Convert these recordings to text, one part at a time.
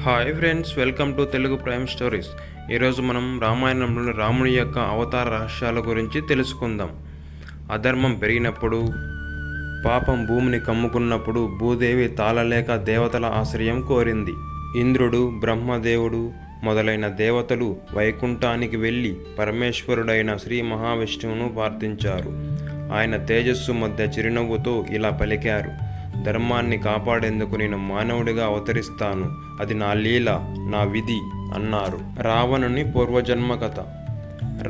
Hi friends, welcome to Telugu prime stories. ఈరోజు మనం రామాయణంలోని రాముని యొక్క అవతార రహస్యాల గురించి తెలుసుకుందాం. అధర్మం పెరిగినప్పుడు, పాపం భూమిని కమ్ముకున్నప్పుడు భూదేవి తాళలేక దేవతల ఆశ్రయం కోరింది. ఇంద్రుడు, బ్రహ్మదేవుడు మొదలైన దేవతలు వైకుంఠానికి వెళ్ళి పరమేశ్వరుడైన శ్రీ మహావిష్ణువును ప్రార్థించారు. ఆయన తేజస్సు మధ్య చిరునవ్వుతో ఇలా పలికారు: ధర్మాన్ని కాపాడేందుకు నేను మానవుడిగా అవతరిస్తాను. అది నా లీల, నా విధి అన్నారు. రావణుని పూర్వజన్మ కథ.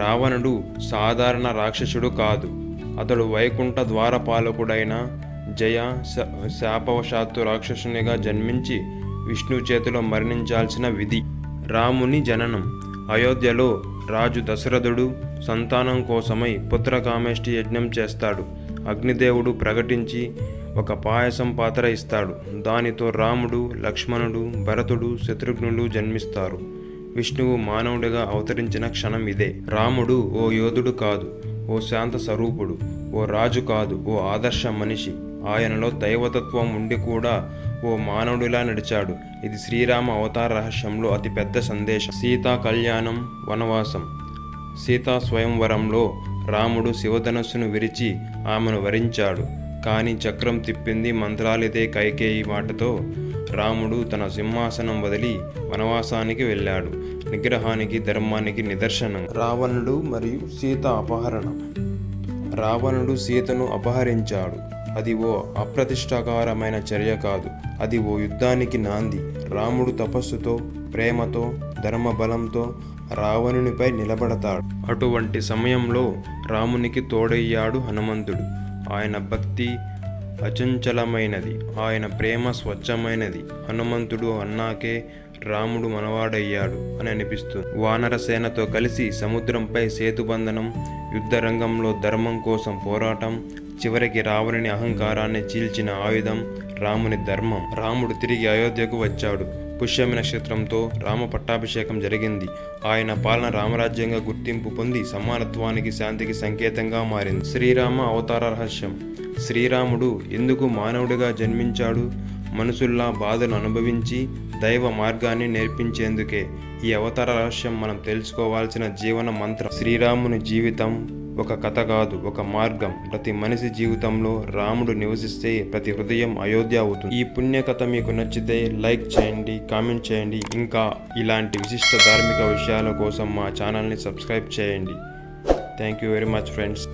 రావణుడు సాధారణ రాక్షసుడు కాదు. అతడు వైకుంఠ ద్వారపాలకుడైన జయ శాపవశాత్తు రాక్షసునిగా జన్మించి విష్ణు చేతిలో మరణించాల్సిన విధి. రాముని జననం. అయోధ్యలో రాజు దశరథుడు సంతానం కోసమై పుత్రకామేష్టి యజ్ఞం చేస్తాడు. అగ్నిదేవుడు ప్రకటించి ఒక పాయసం పాత్ర ఇస్తాడు. దానితో రాముడు, లక్ష్మణుడు, భరతుడు, శత్రుఘ్నులు జన్మిస్తారు. విష్ణువు మానవుడిగా అవతరించిన క్షణం ఇదే. రాముడు ఓ యోధుడు కాదు, ఓ శాంత స్వరూపుడు, ఓ రాజు కాదు, ఓ ఆదర్శ మనిషి. ఆయనలో దైవతత్వం ఉండి కూడా ఓ మానవుడిలా నడిచాడు. ఇది శ్రీరామ అవతార రహస్యంలో అతిపెద్ద సందేశం. సీతా కళ్యాణం, వనవాసం. సీతా స్వయంవరంలో రాముడు శివధనస్సును విరిచి ఆమెను వరించాడు. కానీ చక్రం తిప్పింది మంత్రాలిదే కైకేయి మాటతో రాముడు తన సింహాసనం వదిలి వనవాసానికి వెళ్ళాడు. నిగ్రహానికి, ధర్మానికి నిదర్శనం. రావణుడు మరియు సీత అపహరణం. రావణుడు సీతను అపహరించాడు. అది ఓ అప్రతిష్టాకరమైన చర్య కాదు, అది ఓ యుద్ధానికి నాంది. రాముడు తపస్సుతో, ప్రేమతో, ధర్మబలంతో రావణునిపై నిలబడతాడు. అటువంటి సమయంలో రామునికి తోడయ్యాడు హనుమంతుడు. ఆయన భక్తి అచంచలమైనది, ఆయన ప్రేమ స్వచ్ఛమైనది. హనుమంతుడు అన్నాకే రాముడు మనవాడయ్యాడు అని అనిపిస్తుంది. వానర సేనతో కలిసి సముద్రంపై సేతుబంధనం, యుద్ధరంగంలో ధర్మం కోసం పోరాటం, చివరికి రావణుని అహంకారాన్ని చీల్చిన ఆయుధం రాముని ధర్మం. రాముడు తిరిగి అయోధ్యకు వచ్చాడు. పుష్యమి నక్షత్రంతో రామ పట్టాభిషేకం జరిగింది. ఆయన పాలన రామరాజ్యంగా గుర్తింపు పొంది సమానత్వానికి, శాంతికి సంకేతంగా మారింది. శ్రీరామ అవతార రహస్యం. శ్రీరాముడు ఎందుకు మానవుడిగా జన్మించాడు? మనుషుల్లా బాధను అనుభవించి దైవ మార్గాన్ని నేర్పించేందుకే. ఈ అవతార రహస్యం మనం తెలుసుకోవాల్సిన జీవన మంత్రం. శ్రీరాముని జీవితం ఒక కథ కాదు, ఒక మార్గం. ప్రతి మనిషి జీవితంలో రాముడు నివసిస్తే ప్రతి హృదయం అయోధ్య అవుతుంది. ఈ పుణ్య కథ మీకు నచ్చితే లైక్ చేయండి, కామెంట్ చేయండి. ఇంకా ఇలాంటి విశిష్ట ధార్మిక విషయాల కోసం మా ఛానల్ని సబ్స్క్రైబ్ చేయండి. Thank you very much friends.